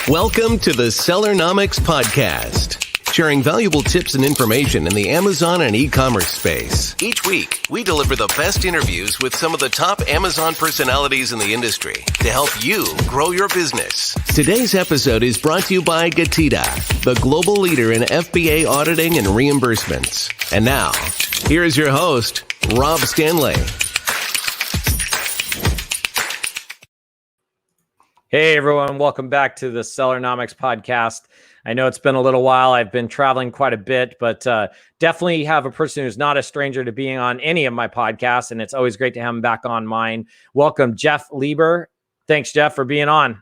Welcome to the Sellernomics podcast, sharing valuable tips and information in the Amazon and e-commerce space. Each week, we deliver the best interviews with some of the top Amazon personalities in the industry to help you grow your business. Today's episode is brought to you by GETIDA, the global leader in FBA auditing and reimbursements. And now, here is your host, Rob Stanley. Hey everyone, welcome back to the Sellernomics podcast. I know it's been a little while. I've been traveling quite a bit, but definitely have a person who's not a stranger to being on any of my podcasts, and it's always great to have him back on mine. Welcome, Jeff Lieber. Thanks, Jeff, for being on.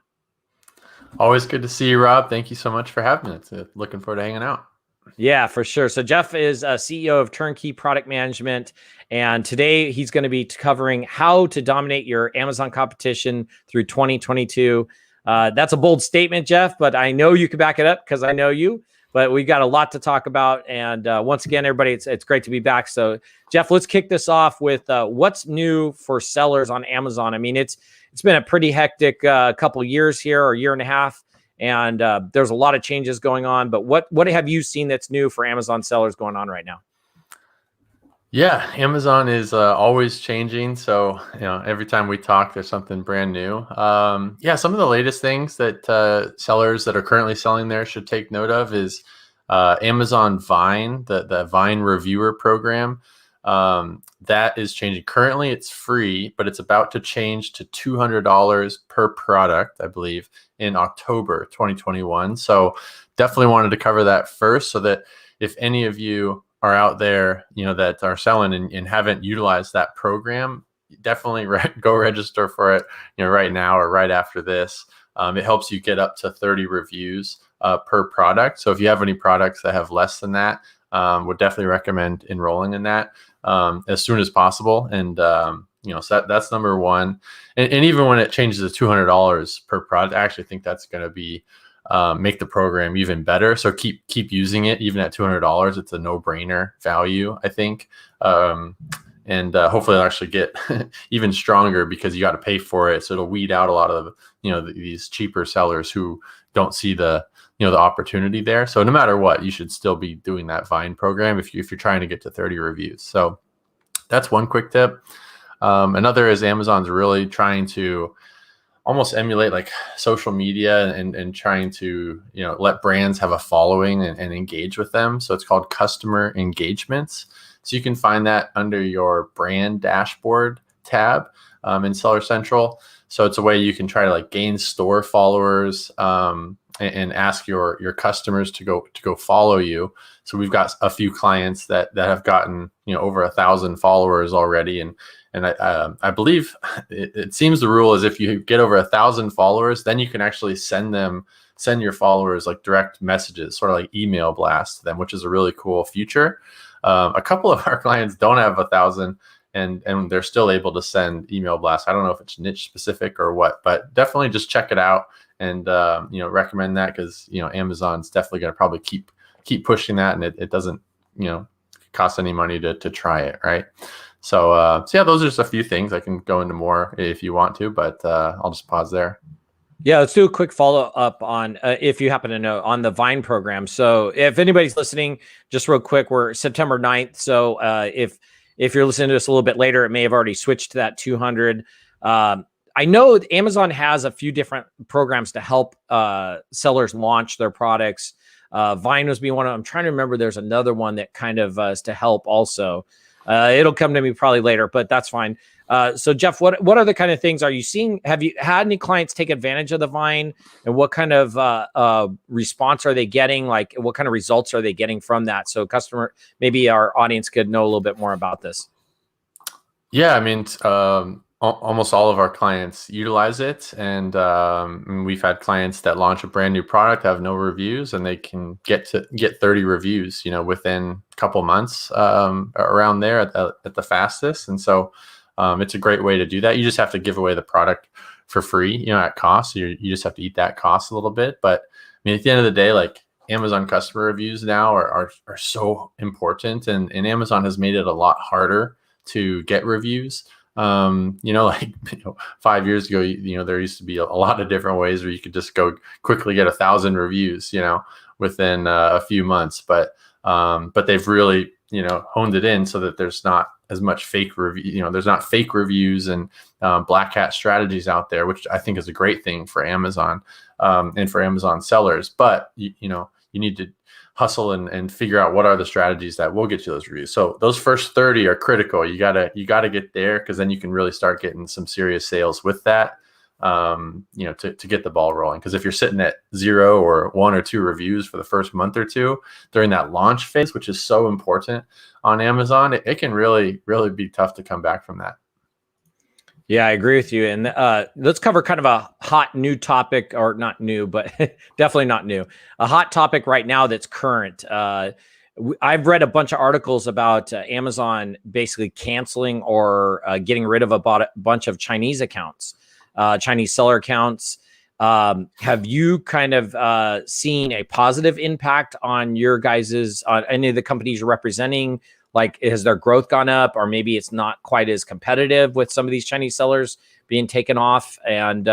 Always good to see you, Rob. Thank you so much for having me. Looking forward to hanging out. Yeah, for sure. So Jeff is a CEO of Turnkey Product Management, and today he's going to be covering how to dominate your Amazon competition through 2022. That's a bold statement, Jeff, but I know you can back it up because I know you. But we've got a lot to talk about, and once again, everybody, it's great to be back. So, Jeff, let's kick this off with what's new for sellers on Amazon. I mean, it's been a pretty hectic couple of years here, or year and a half. And there's a lot of changes going on, but what have you seen that's new for Amazon sellers going on right now? Yeah, Amazon is always changing. So, every time we talk, there's something brand new. Some of the latest things that sellers that are currently selling there should take note of is Amazon Vine, the Vine reviewer program. That is changing. Currently, it's free, but it's about to change to $200 per product, I believe, in October 2021. So definitely wanted to cover that first, so that if any of you are out there, that are selling and haven't utilized that program, definitely go register for it, right now or right after this. It helps you get up to 30 reviews per product. So if you have any products that have less than that, would definitely recommend enrolling in that as soon as possible. And so that's number one. And even when it changes to $200 per product, I actually think that's going to be make the program even better. So keep using it even at $200. It's a no-brainer value, I think. And hopefully it'll actually get even stronger because you got to pay for it. So it'll weed out a lot of these cheaper sellers who don't see the opportunity there. So no matter what, you should still be doing that Vine program if you're trying to get to 30 reviews. So that's one quick tip. Another is Amazon's really trying to almost emulate like social media and trying to let brands have a following and engage with them. So it's called customer engagements. So you can find that under your brand dashboard tab in Seller Central. So it's a way you can try to like gain store followers and ask your customers to go follow you. So we've got a few clients that have gotten over 1,000 followers already, and I believe it seems the rule is if you get over 1,000 followers, then you can actually send your followers like direct messages, sort of like email blast to them, which is a really cool feature. A couple of our clients don't have 1,000. And they're still able to send email blasts. I don't know if it's niche specific or what, but definitely just check it out and recommend that because Amazon's definitely going to probably keep pushing that, and it doesn't cost any money to try it, right? So yeah, those are just a few things. I can go into more if you want to, but I'll just pause there. Yeah, let's do a quick follow up on if you happen to know on the Vine program. So if anybody's listening, just real quick, we're September 9th. So if you're listening to this a little bit later, it may have already switched to that 200. I know Amazon has a few different programs to help sellers launch their products. Vine was being one of them. I'm trying to remember. There's another one that kind of is to help also. It'll come to me probably later, but that's fine. So Jeff, what other kind of things are you seeing? Have you had any clients take advantage of the Vine, and what kind of response are they getting? Like what kind of results are they getting from that? So maybe our audience could know a little bit more about this. Yeah, I mean, almost all of our clients utilize it, and we've had clients that launch a brand new product, have no reviews, and they can get 30 reviews, within a couple months, around there at the fastest. And so it's a great way to do that. You just have to give away the product for free, at cost. So you just have to eat that cost a little bit. But I mean, at the end of the day, like Amazon customer reviews now are so important, and Amazon has made it a lot harder to get reviews. Like 5 years ago, there used to be a lot of different ways where you could just go quickly get 1,000 reviews, within a few months. But they've really, honed it in so that there's not as much fake review, there's not fake reviews and black hat strategies out there, which I think is a great thing for Amazon and for Amazon sellers. But you need to hustle and figure out what are the strategies that will get you those reviews. So those first 30 are critical. You gotta get there, because then you can really start getting some serious sales with that. To get the ball rolling. Because if you're sitting at 0 or 1 or 2 reviews for the first month or two during that launch phase, which is so important on Amazon, it can really, really be tough to come back from that. Yeah, I agree with you. And let's cover kind of a hot new topic, or not new, but definitely not new. A hot topic right now that's current. I've read a bunch of articles about Amazon basically canceling or getting rid of a bunch of Chinese accounts. Chinese seller accounts. Have you kind of seen a positive impact on your guys's, on any of the companies you're representing? Like, has their growth gone up, or maybe it's not quite as competitive with some of these Chinese sellers being taken off? And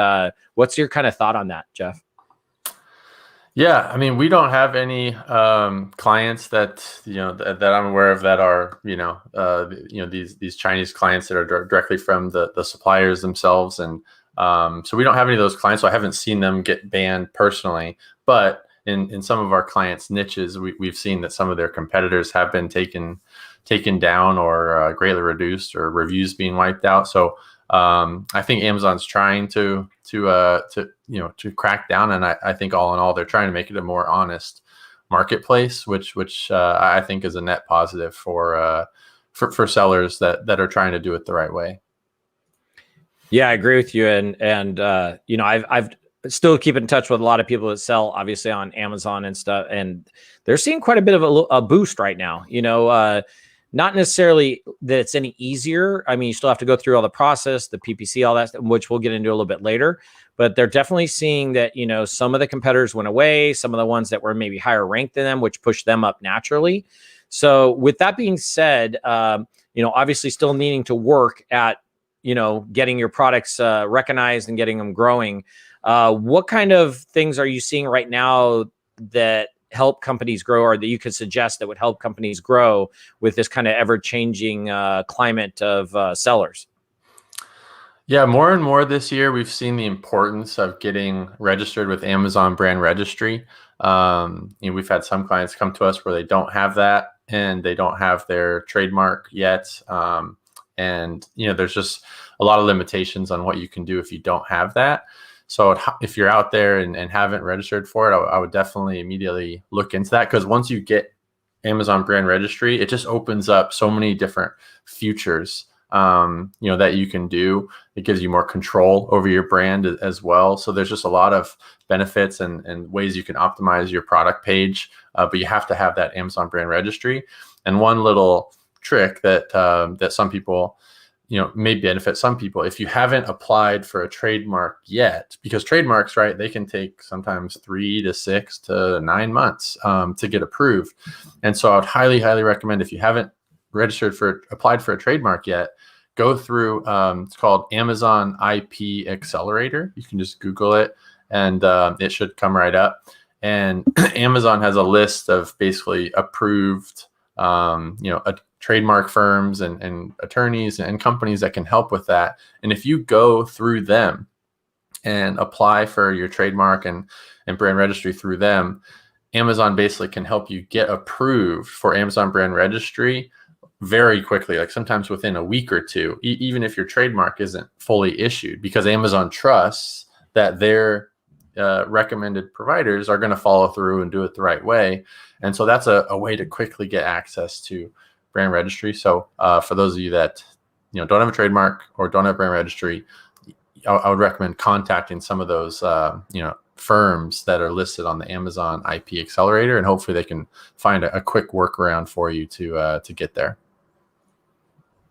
what's your kind of thought on that, Jeff? Yeah, I mean, we don't have any clients that that I'm aware of that are these Chinese clients that are directly from the suppliers themselves, and so we don't have any of those clients. So I haven't seen them get banned personally, but in some of our clients' niches, we've seen that some of their competitors have been taken down or greatly reduced, or reviews being wiped out. So I think Amazon's trying to crack down, and I think all in all, they're trying to make it a more honest marketplace, which I think is a net positive for sellers that are trying to do it the right way. Yeah, I agree with you. And I've still keep in touch with a lot of people that sell obviously on Amazon and stuff, and they're seeing quite a bit of a boost right now. Not necessarily that it's any easier. I mean, you still have to go through all the process, the PPC, all that, which we'll get into a little bit later. But they're definitely seeing that, some of the competitors went away, some of the ones that were maybe higher ranked than them, which pushed them up naturally. So with that being said, obviously still needing to work at, getting your products recognized and getting them growing. What kind of things are you seeing right now that help companies grow, or that you could suggest that would help companies grow with this kind of ever-changing climate of sellers? Yeah, more and more this year, we've seen the importance of getting registered with Amazon Brand Registry. We've had some clients come to us where they don't have that, and they don't have their trademark yet. And there's just a lot of limitations on what you can do if you don't have that. So if you're out there and haven't registered for it, I would definitely immediately look into that, because once you get Amazon Brand Registry, it just opens up so many different features that you can do. It gives you more control over your brand as well. So there's just a lot of benefits and ways you can optimize your product page, but you have to have that Amazon Brand Registry. And one little trick that some people may benefit some people, if you haven't applied for a trademark yet, because trademarks, right, they can take sometimes 3 to 6 to 9 months to get approved. And so I would highly, highly recommend, if you haven't applied for a trademark yet, go through, it's called Amazon IP Accelerator. You can just Google it, and it should come right up. And Amazon has a list of basically approved, trademark firms and attorneys and companies that can help with that. And if you go through them and apply for your trademark and brand registry through them, Amazon basically can help you get approved for Amazon Brand Registry very quickly, like sometimes within a week or two, even if your trademark isn't fully issued, because Amazon trusts that their recommended providers are going to follow through and do it the right way. And so that's a way to quickly get access to brand registry. So for those of you that don't have a trademark or don't have brand registry, I would recommend contacting some of those firms that are listed on the Amazon IP Accelerator, and hopefully they can find a quick workaround for you to get there.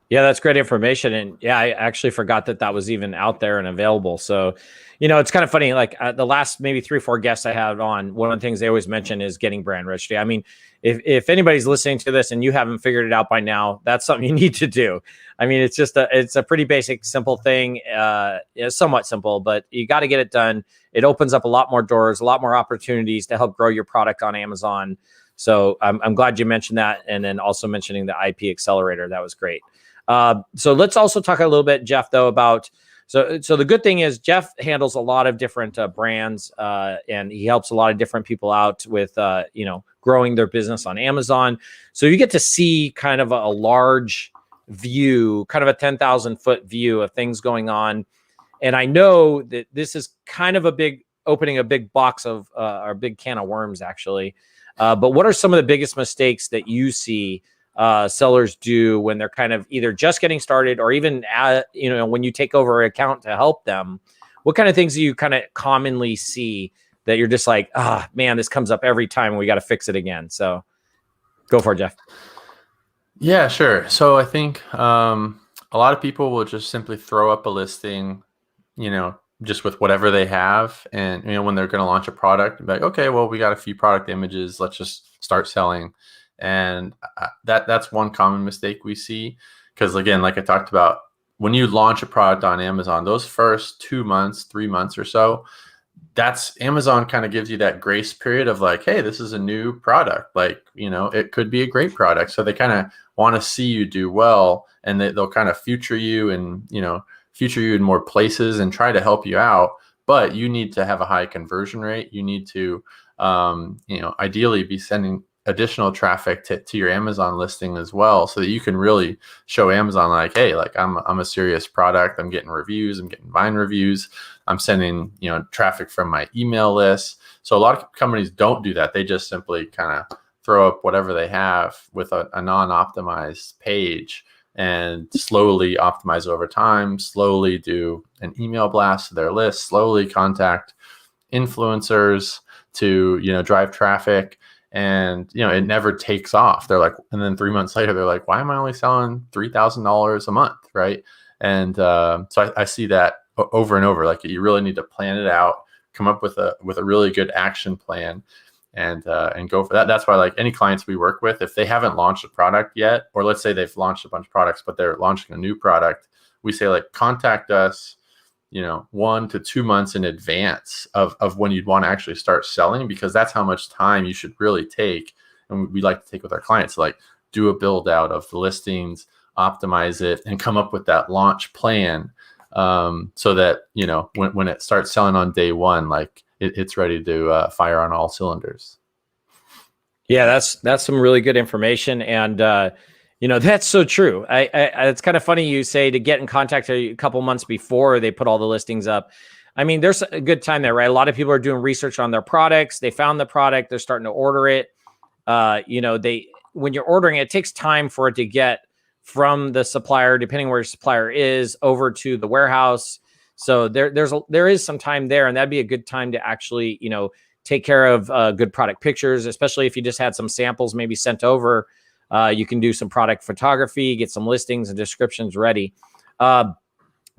Yeah, that's great information. And yeah, I actually forgot that that was even out there and available. So, you know, it's kind of funny. Like the last maybe 3 or 4 guests I had on, one of the things they always mention is getting brand registry. I mean, if anybody's listening to this and you haven't figured it out by now, that's something you need to do. I mean, it's a pretty basic, simple thing. It's somewhat simple, but you got to get it done. It opens up a lot more doors, a lot more opportunities to help grow your product on Amazon. So I'm glad you mentioned that. And then also mentioning the IP accelerator. That was great. So let's also talk a little bit, Jeff, though, about so the good thing is Jeff handles a lot of different brands, and he helps a lot of different people out with growing their business on Amazon. So you get to see kind of a large view, kind of a 10,000-foot view of things going on. And I know that this is kind of opening a big box of or a big can of worms, actually. But what are some of the biggest mistakes that you see sellers do when they're kind of either just getting started or even when you take over an account to help them? What kind of things do you kind of commonly see that you're just like, man, this comes up every time and we got to fix it again? So go for it, Jeff. Yeah, sure. So I think a lot of people will just simply throw up a listing, just with whatever they have. And, when they're going to launch a product, be like, okay, well, we got a few product images. Let's just start selling. And that's one common mistake we see. Because again, like I talked about, when you launch a product on Amazon, those first 2 months, 3 months or so, that's Amazon kind of gives you that grace period of like, hey, this is a new product. Like, it could be a great product. So they kind of want to see you do well, and they'll kind of feature you and, feature you in more places and try to help you out. But you need to have a high conversion rate. You need to, ideally be sending additional traffic to your Amazon listing as well, so that you can really show Amazon like, hey, like I'm a serious product. I'm getting reviews. I'm getting Vine reviews. I'm sending, traffic from my email list. So a lot of companies don't do that. They just simply kind of throw up whatever they have with a non-optimized page and slowly optimize over time, slowly do an email blast to their list, slowly contact influencers to, drive traffic. And, it never takes off. They're like, and then 3 months later, they're like, why am I only selling $3,000 a month? Right. And so I see that over and over. Like, you really need to plan it out, come up with a really good action plan, and go for that. That's why, like, any clients we work with, if they haven't launched a product yet, or let's say they've launched a bunch of products, but they're launching a new product, we say, like, contact us 1 to 2 months in advance of when you'd want to actually start selling, because that's how much time you should really take. And we like to take with our clients, like, do a build out of the listings, optimize it, and come up with that launch plan, so that, when it starts selling on day one, like it's ready to fire on all cylinders. Yeah, that's some really good information. And, that's so true. It's kind of funny you say to get in contact a couple months before they put all the listings up. I mean, there's a good time there, right? A lot of people are doing research on their products. They found the product. They're starting to order it. When you're ordering, it takes time for it to get from the supplier, depending where your supplier is, over to the warehouse. So there is some time there, and that'd be a good time to actually, take care of good product pictures, especially if you just had some samples maybe sent over. You can do some product photography, get some listings and descriptions ready. What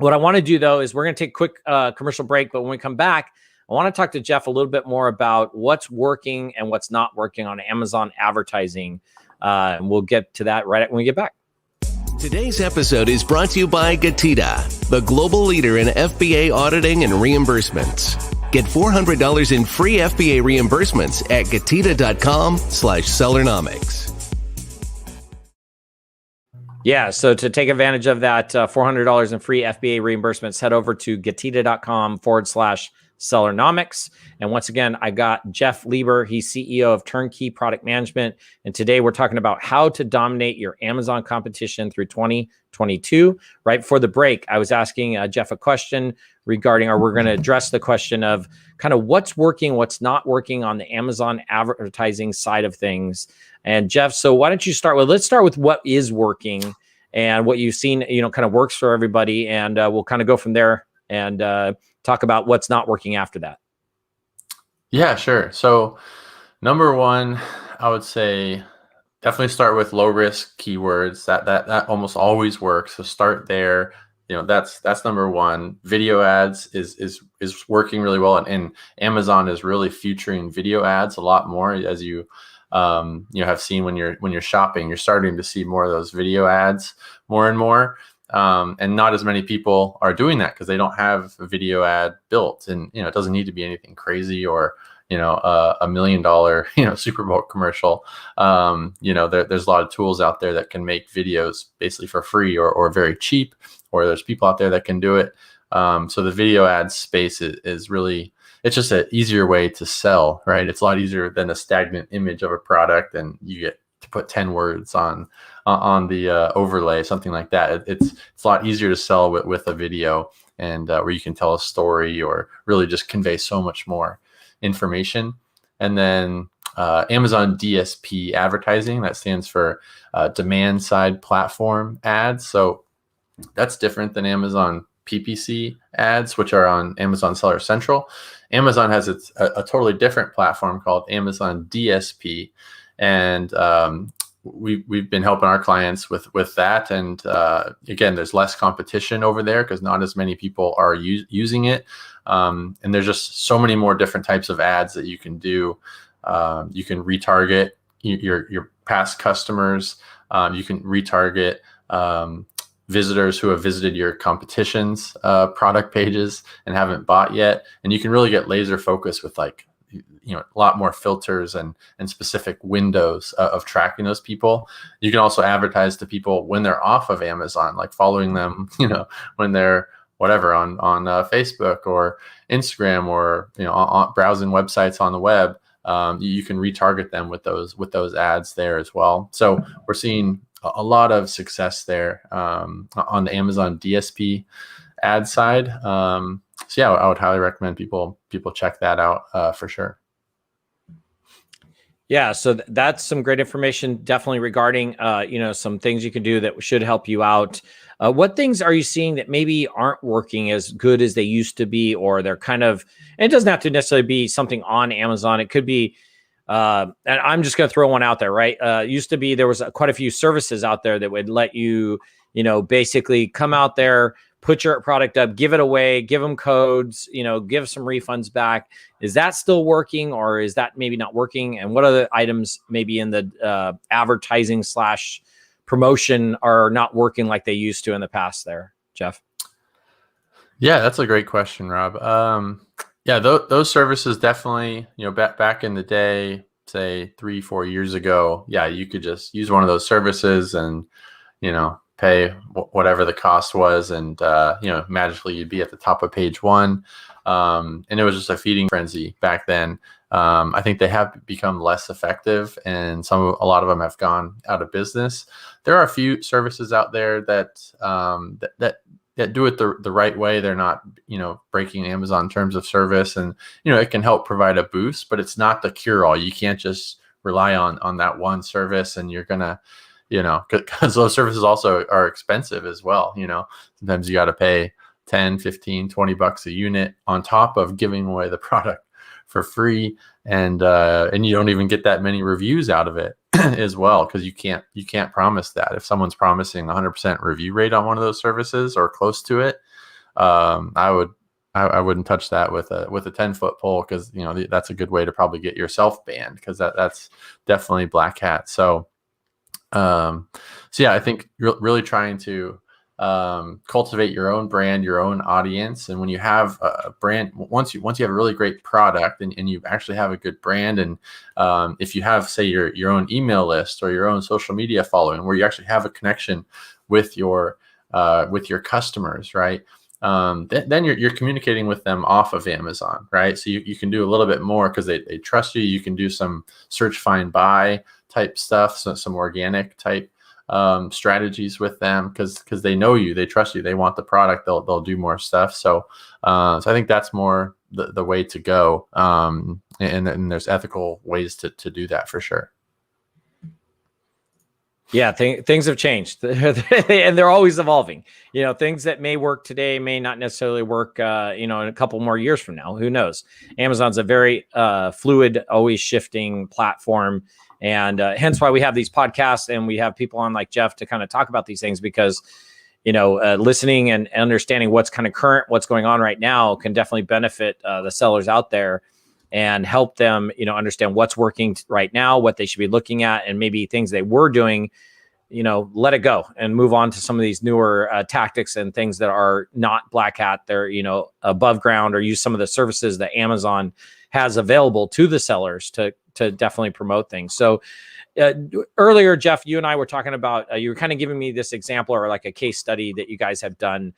I want to do, though, is we're going to take a quick commercial break. But when we come back, I want to talk to Jeff a little bit more about what's working and what's not working on Amazon advertising. And we'll get to that right when we get back. Today's episode is brought to you by GETIDA, the global leader in FBA auditing and reimbursements. Get $400 in free FBA reimbursements at GETIDA.com/Sellernomics. Yeah, so to take advantage of that $400 in free FBA reimbursements, head over to GETIDA.com/Sellernomics. And once again, I got Jeff Lieber. He's CEO of Turnkey Product Management. And today we're talking about how to dominate your Amazon competition through 2022. Right before the break, I was asking Jeff a question regarding, or we're going to address the question of kind of what's working, what's not working on the Amazon advertising side of things. And Jeff, so why don't you let's start with what is working and what you've seen, kind of works for everybody. And we'll kind of go from there and talk about what's not working after that. Yeah, sure. So number one, I would say Definitely start with low risk keywords. That almost always works. So start there. That's number one. Video ads is working really well, and Amazon is really featuring video ads a lot more, as you have seen when you're shopping. You're starting to see more of those video ads more and more. And not as many people are doing that because they don't have a video ad built, and it doesn't need to be anything crazy or $1 million Super Bowl commercial. There's a lot of tools out there that can make videos basically for free or very cheap, or there's people out there that can do it. So the video ad space is really, it's just an easier way to sell, right? It's a lot easier than a stagnant image of a product, and you get to put 10 words on the overlay, something like that. It's a lot easier to sell with a video, and where you can tell a story or really just convey so much more information. And then Amazon DSP advertising, that stands for demand side platform ads. So that's different than Amazon PPC ads, which are on Amazon Seller Central. Amazon has a totally different platform called Amazon DSP, and we've been helping our clients with that. And again, there's less competition over there because not as many people are using it. And there's just so many more different types of ads that you can do. You can retarget your past customers. You can retarget visitors who have visited your competition's product pages and haven't bought yet. And you can really get laser focused with a lot more filters and specific windows of tracking those people. You can also advertise to people when they're off of Amazon, like following them, when they're whatever on Facebook or Instagram, or on browsing websites on the web. You can retarget them with those ads there as well. So we're seeing a lot of success there on the Amazon DSP ad side. So yeah, I would highly recommend people check that out for sure. Yeah, so that's some great information, definitely regarding some things you can do that should help you out. What things are you seeing that maybe aren't working as good as they used to be, or they're kind of, and it doesn't have to necessarily be something on Amazon. It could be, and I'm just going to throw one out there, right? Used to be, there was quite a few services out there that would let you, basically come out there, put your product up, give it away, give them codes, give some refunds back. Is that still working, or is that maybe not working? And what other items maybe in the advertising / promotion are not working like they used to in the past there, Jeff? Yeah, that's a great question, Rob. Yeah, those services definitely, back in the day, say 3-4 years ago, yeah, you could just use one of those services and, pay whatever the cost was, and magically you'd be at the top of page one. And it was just a feeding frenzy back then. I think they have become less effective, and a lot of them have gone out of business. There are a few services out there that do it the right way. They're not, breaking Amazon terms of service, and it can help provide a boost, but it's not the cure all. You can't just rely on that one service, and you're gonna, because those services also are expensive as well. Sometimes you got to pay 10, 15, 20 bucks a unit on top of giving away the product for free. And you don't even get that many reviews out of it as well, because you can't promise that. If someone's promising 100% review rate on one of those services or close to it, I wouldn't touch that with a 10-foot pole, because that's a good way to probably get yourself banned, because that's definitely black hat. So yeah, I think you're really trying to cultivate your own brand, your own audience. And when you have a brand, once you have a really great product, and you actually have a good brand, and if you have, say, your own email list or your own social media following, where you actually have a connection with your customers, right? Then you're communicating with them off of Amazon, right? So you can do a little bit more because they trust you. You can do some search, find, buy type stuff, so some organic type strategies with them, because they know you, they trust you, they want the product, they'll do more stuff. So I think that's more the way to go. And there's ethical ways to do that for sure. Yeah, things have changed, and they're always evolving. Things that may work today may not necessarily work, in a couple more years from now. Who knows? Amazon's a very fluid, always shifting platform, And hence why we have these podcasts and we have people on like Jeff to kind of talk about these things, because listening and understanding what's kind of current, what's going on right now can definitely benefit the sellers out there and help them, understand what's working right now, what they should be looking at, and maybe things they were doing, let it go and move on to some of these newer tactics and things that are not black hat. They're, above ground, or use some of the services that Amazon has available to the sellers to definitely promote things. So earlier, Jeff, you and I were talking about, you were kind of giving me this example or like a case study that you guys have done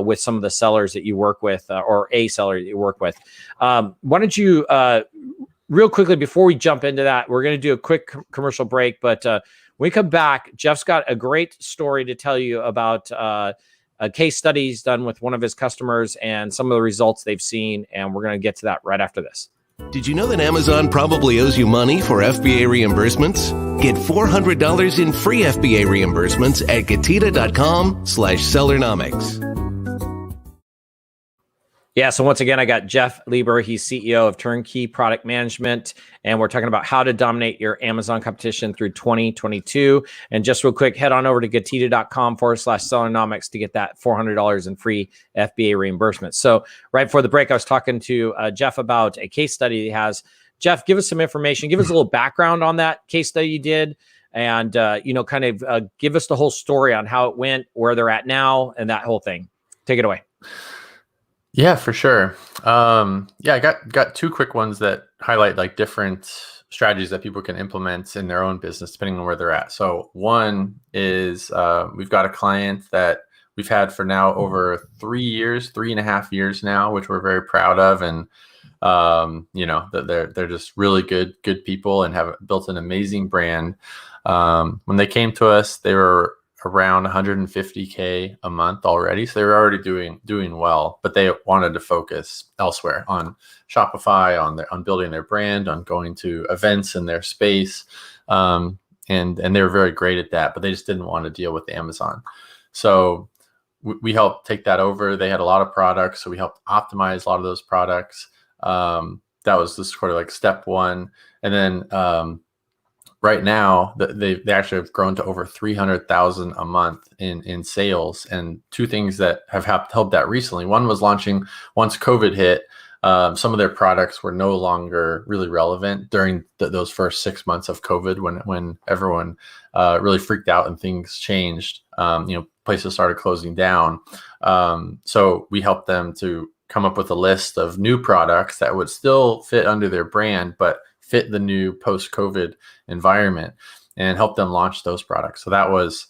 with some of the sellers that you work with, or a seller that you work with. Why don't you, real quickly, before we jump into that, we're going to do a quick commercial break, but when we come back, Jeff's got a great story to tell you about a case study he's done with one of his customers and some of the results they've seen, and we're going to get to that right after this. Did you know that Amazon probably owes you money for FBA reimbursements? Get $400 in free FBA reimbursements at GETIDA.com/Sellernomics. Yeah, so once again, I got Jeff Lieber. He's CEO of Turnkey Product Management, and we're talking about how to dominate your Amazon competition through 2022. And just real quick, head on over to GETIDA.com/Sellernomics to get that $400 in free FBA reimbursement. So right before the break, I was talking to Jeff about a case study he has. Jeff, give us some information. Give us a little background on that case study you did, and kind of give us the whole story on how it went, where they're at now, and that whole thing. Take it away. Yeah, for sure. I got two quick ones that highlight like different strategies that people can implement in their own business depending on where they're at. So one is we've got a client that we've had for now over 3.5 years now, which we're very proud of, and they're just really good people and have built an amazing brand. When they came to us, they were around 150K a month already. So they were already doing well, but they wanted to focus elsewhere on Shopify, on building their brand, on going to events in their space. And they were very great at that, but they just didn't want to deal with Amazon. So we helped take that over. They had a lot of products, so we helped optimize a lot of those products. That was just sort of like step one. And then right now, they actually have grown to over 300,000 a month in sales. And two things that have helped that recently. One was launching once COVID hit. Some of their products were no longer really relevant during those first 6 months of COVID, when everyone really freaked out and things changed. Places started closing down. So we helped them to come up with a list of new products that would still fit under their brand, but fit the new post-COVID environment, and help them launch those products. So that was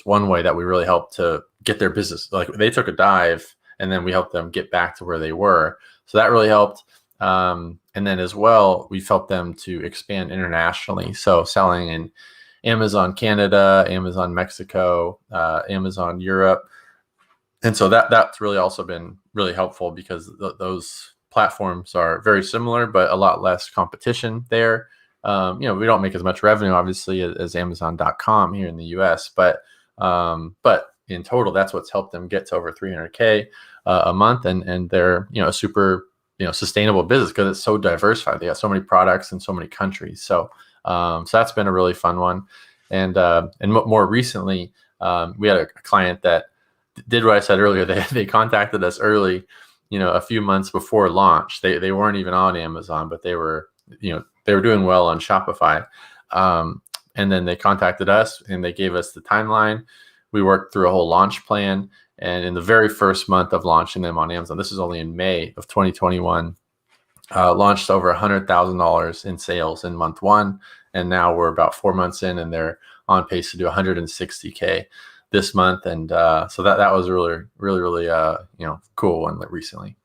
one way that we really helped to get their business. Like, they took a dive, and then we helped them get back to where they were. So that really helped. And then as well, we've helped them to expand internationally. So selling in Amazon Canada, Amazon Mexico, Amazon Europe. And so that's really also been really helpful, because those platforms are very similar, but a lot less competition there. We don't make as much revenue, obviously, as Amazon.com here in the US, but in total, that's what's helped them get to over 300K a month, and they're a super sustainable business, because it's so diversified. They have so many products in so many countries. So that's been a really fun one. And more recently, we had a client that did what I said earlier. They contacted us early, a few months before launch. They weren't even on Amazon, but they were doing well on Shopify. And then they contacted us, and they gave us the timeline. We worked through a whole launch plan. And in the very first month of launching them on Amazon, this is only in May of 2021, launched over $100,000 in sales in month one. And now we're about 4 months in, and they're on pace to do 160K this month. And so that was really cool one recently.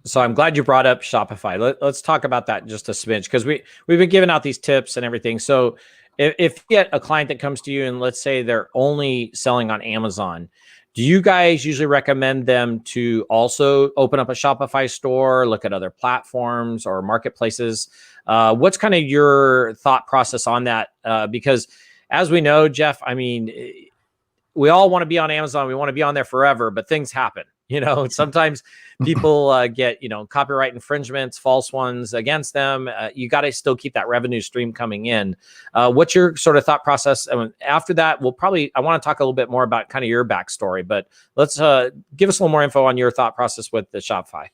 So I'm glad you brought up Shopify. Let's talk about that just a smidge, because we've been giving out these tips and everything. So if you get a client that comes to you and let's say they're only selling on Amazon, do you guys usually recommend them to also open up a Shopify store, look at other platforms or marketplaces? What's kind of your thought process on that? Because as we know, Jeff, I mean, we all want to be on Amazon. We want to be on there forever, but things happen. Sometimes people get, copyright infringements, false ones against them. You got to still keep that revenue stream coming in. What's your sort of thought process? After that, I want to talk a little bit more about kind of your backstory, but let's give us a little more info on your thought process with the Shopify.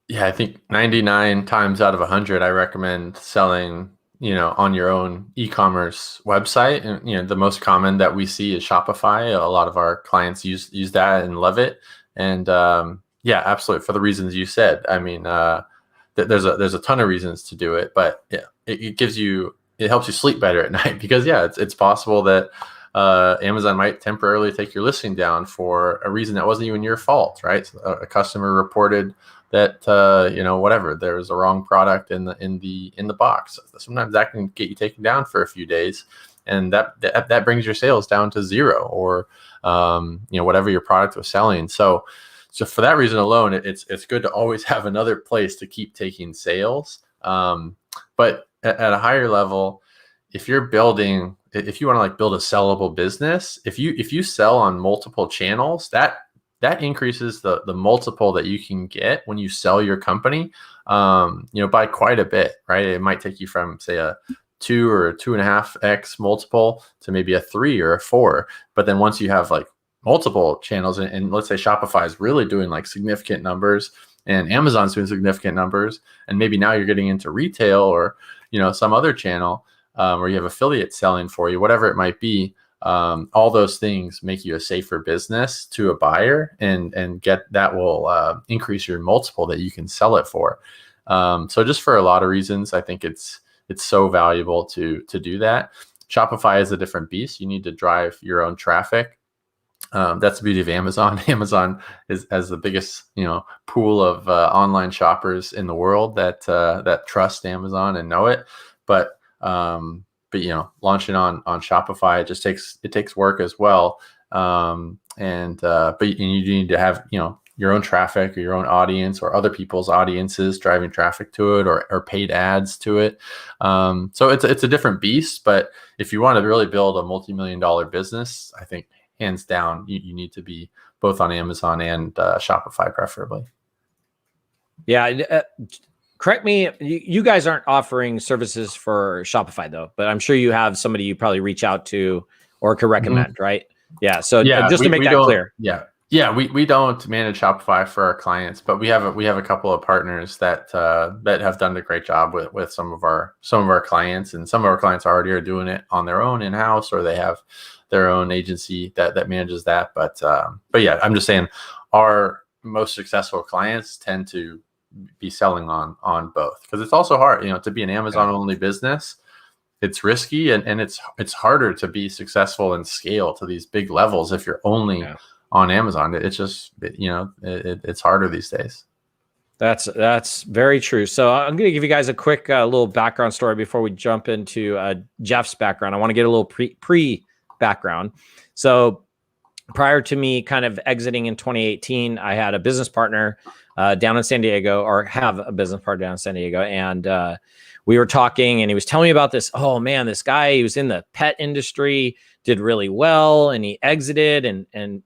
Yeah, I think 99 times out of 100, I recommend selling, on your own e-commerce website. And, the most common that we see is Shopify. A lot of our clients use that and love it. And yeah, absolutely. For the reasons you said, I mean, there's a ton of reasons to do it, but yeah, it helps you sleep better at night because it's possible that Amazon might temporarily take your listing down for a reason that wasn't even your fault, right? So a customer reported that whatever, there was a wrong product in the box. Sometimes that can get you taken down for a few days, and that brings your sales down to zero, or whatever your product was selling. So for that reason alone, it's good to always have another place to keep taking sales. But at a higher level, if you want to build a sellable business, if you sell on multiple channels, that increases the multiple that you can get when you sell your company, by quite a bit, right? It might take you from, say, a 2 or a 2.5x multiple to maybe a 3 or a 4. But then once you have like multiple channels, and let's say Shopify is really doing like significant numbers, and Amazon's doing significant numbers, and maybe now you're getting into retail or some other channel where you have affiliates selling for you, whatever it might be. All those things make you a safer business to a buyer, and that will increase your multiple that you can sell it for. So just for a lot of reasons, I think it's so valuable to do that. Shopify is a different beast. You need to drive your own traffic. That's the beauty of Amazon. Amazon has the biggest pool of online shoppers in the world that trust Amazon and know it. But launching on Shopify, it takes work as well. But you need to have your own traffic or your own audience or other people's audiences driving traffic to it, or paid ads to it. So it's a different beast. But if you want to really build a multi-million-dollar business, I think hands down you need to be both on Amazon and Shopify preferably. Yeah. Correct me, you guys aren't offering services for Shopify though, but I'm sure you have somebody you probably reach out to or could recommend, right? Yeah. So just to make that clear. Yeah. We don't manage Shopify for our clients, but we have a couple of partners that have done a great job with some of our clients, and some of our clients already are doing it on their own in-house, or they have their own agency that manages that. But yeah, I'm just saying our most successful clients tend to be selling on both, because it's also hard, to be an Amazon only business. It's risky, and it's harder to be successful and scale to these big levels if you're only on Amazon. It's just it's harder these days. That's very true. So I'm going to give you guys a quick little background story before we jump into Jeff's background. I want to get a little pre background. So prior to me kind of exiting in 2018, I had a business partner down in San Diego, or have a business partner down in San Diego. And we were talking, and he was telling me about this. Oh man, this guy, he was in the pet industry, did really well, and he exited. And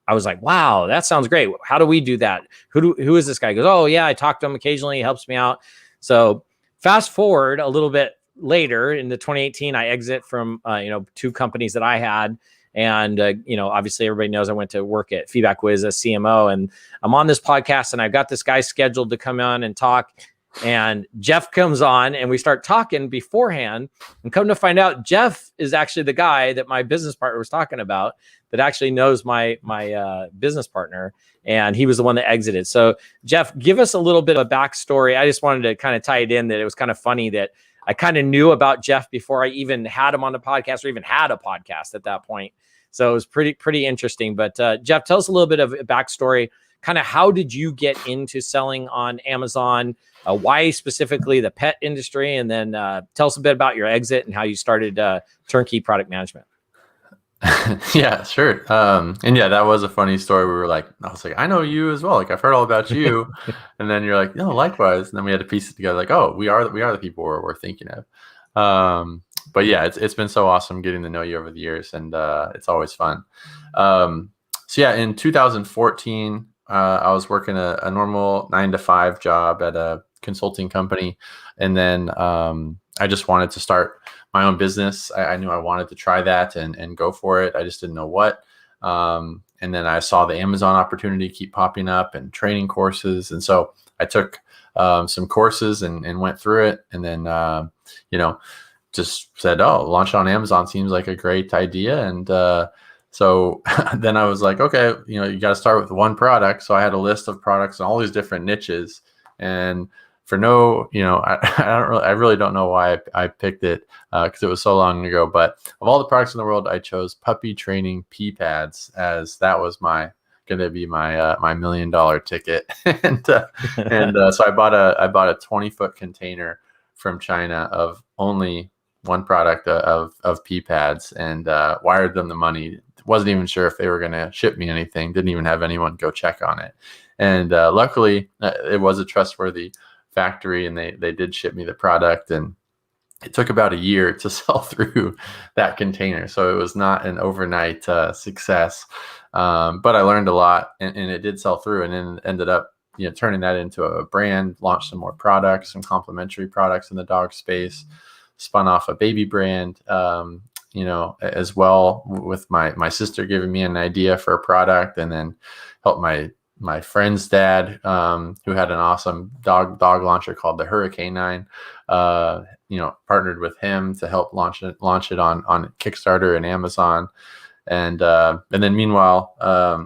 I was like, wow, that sounds great. How do we do that? Who is this guy? He goes, oh yeah, I talk to him occasionally. He helps me out. So fast forward a little bit later in the 2018, I exit from 2 companies that I had. And, obviously everybody knows I went to work at Feedback Wiz as CMO, and I'm on this podcast, and I've got this guy scheduled to come on and talk, and Jeff comes on, and we start talking beforehand, and come to find out Jeff is actually the guy that my business partner was talking about, that actually knows my business partner, and he was the one that exited. So Jeff, give us a little bit of a backstory. I just wanted to kind of tie it in that it was kind of funny that I kind of knew about Jeff before I even had him on the podcast, or even had a podcast at that point. So it was pretty interesting. But Jeff, tell us a little bit of a backstory. Kind of how did you get into selling on Amazon? Why specifically the pet industry? And then tell us a bit about your exit and how you started turnkey product management. Yeah, sure. And yeah, that was a funny story. I was like, I know you as well. Like, I've heard all about you. And then you're like, no, likewise. And then we had to piece it together. Like, oh, we are the people we're thinking of. But yeah, it's been so awesome getting to know you over the years, and it's always fun. So yeah, in 2014, I was working a normal 9 to 5 job at a consulting company. And then I just wanted to start my own business. I knew I wanted to try that and go for it. I just didn't know what. And then I saw the Amazon opportunity keep popping up and training courses. And so I took some courses and went through it. And then, just said, oh, launch on Amazon seems like a great idea. And so then I was like, okay, you got to start with one product. So I had a list of products in all these different niches. And for I really don't know why I picked it because it was so long ago. But of all the products in the world, I chose puppy training pee pads as that was going to be my $1 million ticket. and so I bought a 20-foot container from China of only one product of pee pads and wired them the money. Wasn't even sure if they were going to ship me anything. Didn't even have anyone go check on it. And luckily, it was a trustworthy factory, and they did ship me the product. And it took about a year to sell through that container. So it was not an overnight success. But I learned a lot, and it did sell through, and then ended up turning that into a brand, launched some more products, some complementary products in the dog space, spun off a baby brand, as well, with my sister giving me an idea for a product, and then helped my friend's dad, who had an awesome dog launcher called the Hurricane 9, partnered with him to help launch it on Kickstarter and Amazon. And then meanwhile,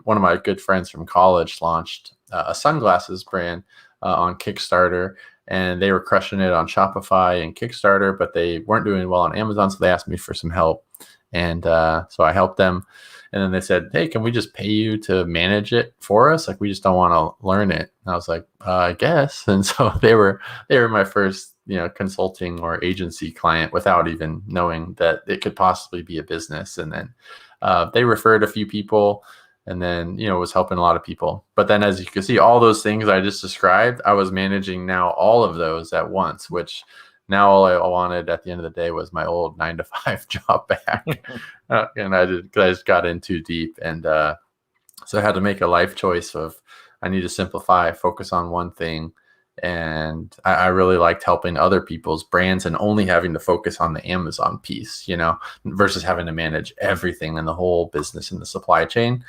one of my good friends from college launched a sunglasses brand on Kickstarter, and they were crushing it on Shopify and Kickstarter, but they weren't doing well on Amazon. So they asked me for some help. And so I helped them. And then they said, hey, can we just pay you to manage it for us? Like, we just don't want to learn it. And I was like, I guess. And so they were my first, consulting or agency client without even knowing that it could possibly be a business. And then they referred a few people, and then, was helping a lot of people. But then, as you can see, all those things I just described, I was managing now all of those at once, which now all I wanted at the end of the day was my old 9-to-5 job back. And I just got in too deep. And so I had to make a life choice of, I need to simplify, focus on one thing. And I really liked helping other people's brands and only having to focus on the Amazon piece, versus having to manage everything in the whole business in the supply chain.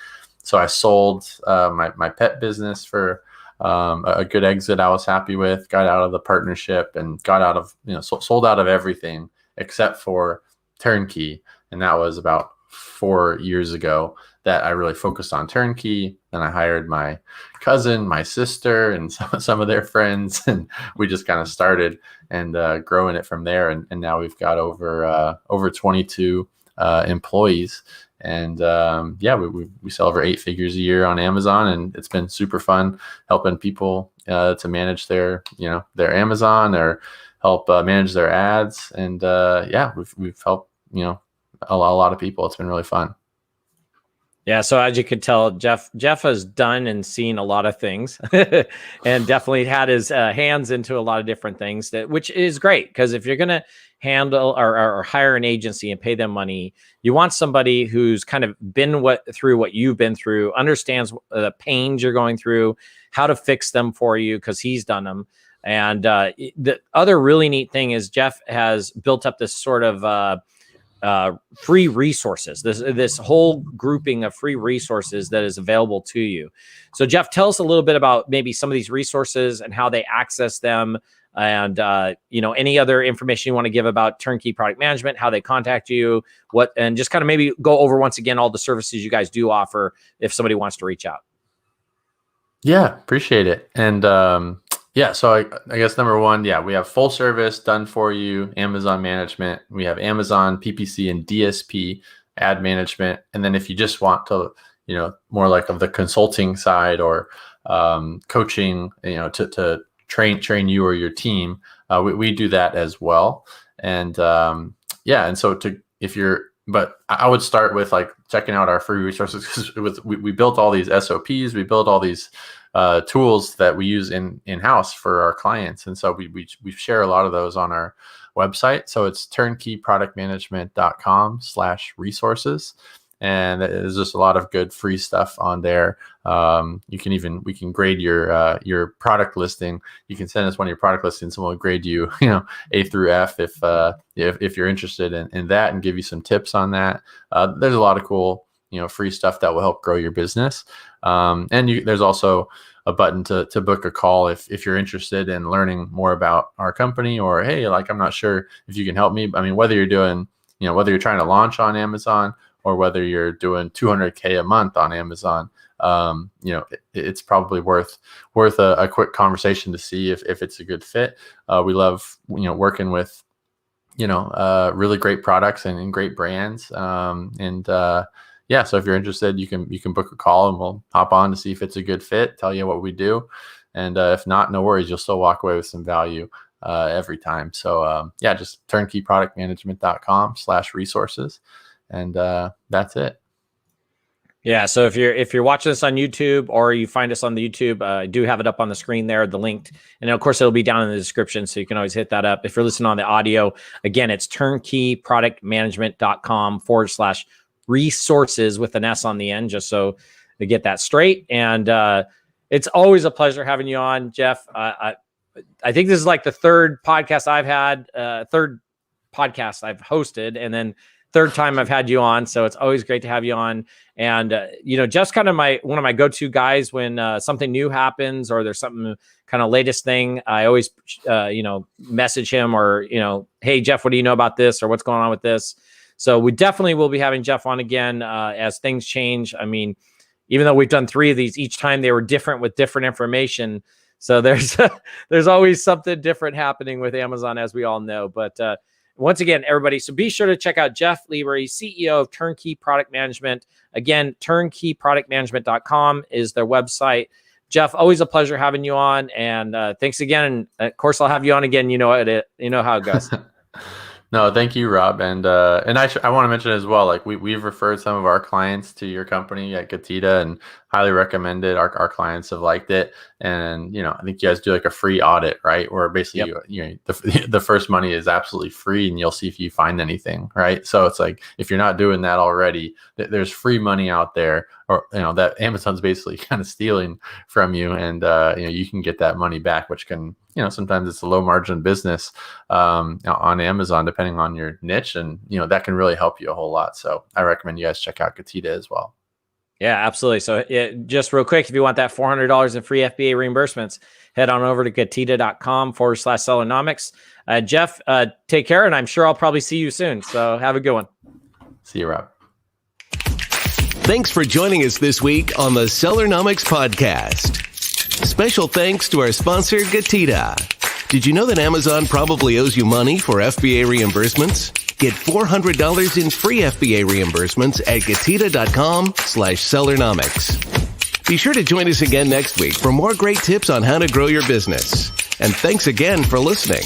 So I sold my pet business for a good exit I was happy with, got out of the partnership, and got out of, sold out of everything except for turnkey. And that was about 4 years ago that I really focused on turnkey. Then I hired my cousin, my sister, and some of their friends, and we just kind of started and growing it from there. And now we've got over 22 employees. And we sell over 8 figures a year on Amazon, and it's been super fun helping people to manage their Amazon, or help manage their ads. And we've helped a lot of people. It's been really fun. Yeah, so as you could tell, Jeff has done and seen a lot of things, and definitely had his hands into a lot of different things, which is great, because if you're going to handle or hire an agency and pay them money, you want somebody who's kind of been through what you've been through, understands the pains you're going through, how to fix them for you, because he's done them. And the other really neat thing is Jeff has built up this sort of free resources, this whole grouping of free resources that is available to you. So Jeff, tell us a little bit about maybe some of these resources and how they access them, and any other information you want to give about turnkey product management, how they contact you, and just kind of maybe go over once again all the services you guys do offer if somebody wants to reach out. Yeah, appreciate it. And so I guess number one, we have full service done for you, Amazon management. We have Amazon PPC and DSP ad management. And then if you just want to, more like of the consulting side, or coaching, to train you or your team, we do that as well. And and so but I would start with like checking out our free resources, because we built all these SOPs, we built all these tools that we use in-house for our clients. And so we share a lot of those on our website. So it's turnkeyproductmanagement.com/resources. and there's just a lot of good free stuff on there. We can grade your product listing. You can send us one of your product listings, and we'll grade you, A through F if you're interested in that, and give you some tips on that. There's a lot of cool, free stuff that will help grow your business. There's also a button to book a call if you're interested in learning more about our company, or, hey, like, I'm not sure if you can help me. I mean, whether you're trying to launch on Amazon, or whether you're doing $200K a month on Amazon, it's probably worth a quick conversation to see if it's a good fit. We love, working with, really great products and great brands. So if you're interested, you can book a call, and we'll hop on to see if it's a good fit, tell you what we do. And if not, no worries, you'll still walk away with some value every time. So just turnkeyproductmanagement.com/resources. And that's it. Yeah. So if you're watching this on YouTube, or you find us on the YouTube, I do have it up on the screen there, the link. And of course, it'll be down in the description, so you can always hit that up. If you're listening on the audio, again, it's turnkeyproductmanagement.com/resources with an S on the end, just so to get that straight. And it's always a pleasure having you on, Jeff. I think this is like the third podcast I've hosted, and then third time I've had you on. So it's always great to have you on. And, Jeff's kind of one of my go-to guys when something new happens, or there's something kind of latest thing. I always, message him, or, hey, Jeff, what do you know about this, or what's going on with this? So we definitely will be having Jeff on again as things change. I mean, even though we've done 3 of these, each time they were different with different information. So there's always something different happening with Amazon, as we all know. But once again, everybody, so be sure to check out Jeff Lieber. He's CEO of Turnkey Product Management. Again, turnkeyproductmanagement.com is their website. Jeff, always a pleasure having you on, and thanks again. And of course, I'll have you on again. You know how it goes. No, thank you, Rob. And I want to mention as well, like, we've referred some of our clients to your company at GETIDA, and highly recommend it. Our clients have liked it. And, I think you guys do like a free audit, right? Where basically, the first money is absolutely free, and you'll see if you find anything, right? So it's like, if you're not doing that already, there's free money out there, or, that Amazon's basically kind of stealing from you. And, you can get that money back, which can, sometimes it's a low margin business on Amazon, depending on your niche. And, that can really help you a whole lot. So I recommend you guys check out GETIDA as well. Yeah, absolutely. So just real quick, if you want that $400 in free FBA reimbursements, head on over to getida.com/Sellernomics. Jeff, take care, and I'm sure I'll probably see you soon. So have a good one. See you, Rob. Thanks for joining us this week on the Sellernomics podcast. Special thanks to our sponsor, GETIDA. Did you know that Amazon probably owes you money for FBA reimbursements? Get $400 in free FBA reimbursements at getida.com/Sellernomics. Be sure to join us again next week for more great tips on how to grow your business. And thanks again for listening.